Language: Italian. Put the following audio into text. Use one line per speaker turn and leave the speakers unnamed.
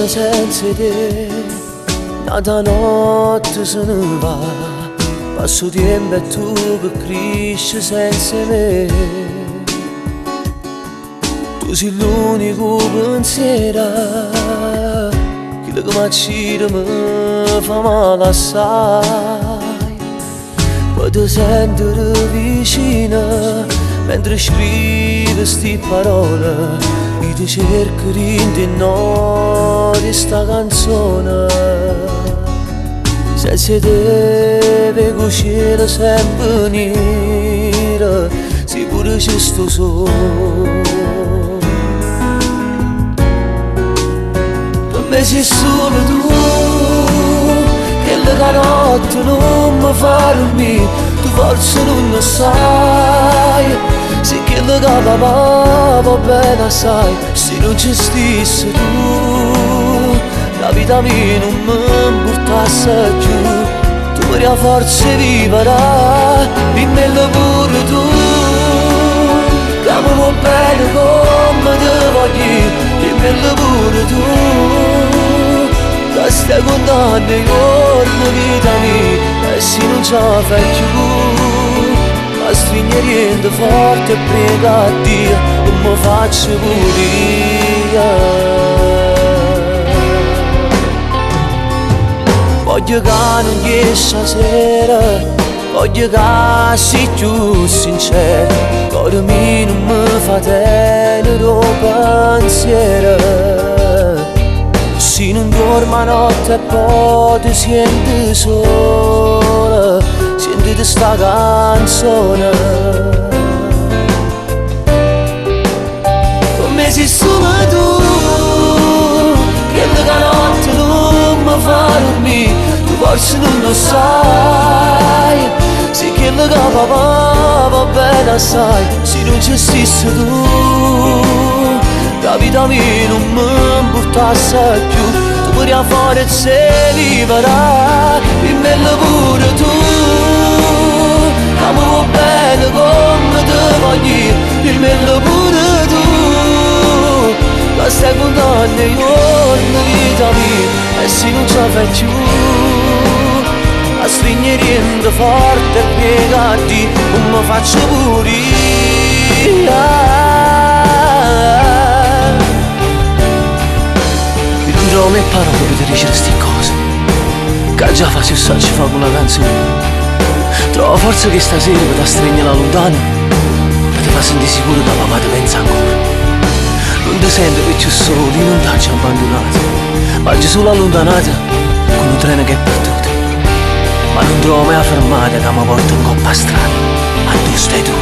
senza te, nata notte se ne va, passo tempo e tu che cresci senza me. Tu sei l'unico pensiero, quello che mi accide mi fa male assai. Poi ti sento vicino, mentre scrivi sti parole, io ti cerco di sta canzone. Senza te vedo cielo sempre nero, se pure ci sto solo. Per me sei solo tu, che la notte non mi fa dormire, tu forse non lo sai. Se che la papà va bene assai, se non ci stessi tu, la vita mia non mi portasse giù. Tu per la forza vivere, dimmelo pure tu, che mi vuoi bene come ti voglio, dimmelo pure tu, che stai contando i giorni vita mia, e se non ce la fai più, ma stringe niente forte e prega a Dio che mi faccio pure. Voglio che non riesci stasera, voglio che sei più sincero, cuore mio non mi fa tenere un pensiero. Se non dormo notte e poi ti senti sola, sentite sta canzone. Per me sei solo tu, che la notte non mi fa dormire, tu forse non lo sai. Se che la papà va bene assai, se non ci stessi tu, la vita mia non mi portasse più. Tu pure a forza vivere, dimmelo pure tu, che mi vuoi bene come ti voglio, dimmelo pure tu, che stai contando i giorni vita mia, e se non ce la fai più, a stringere niente forte e piega a Dio, non mi faccio pure io. Trovo le parole per dire queste cose, che già fa se so ci fa con una canzone. Trovo forza che stasera per ti stringere la lontana, per ti fa sentire sicuro che papà ti pensa ancora. Non ti sento che ci sono, io non ti ho abbandonato, ma ci sono allontanata con un treno che è perduto. Ma non trovo mai la fermata che mi porta in coppa strada, ma tu stai tu.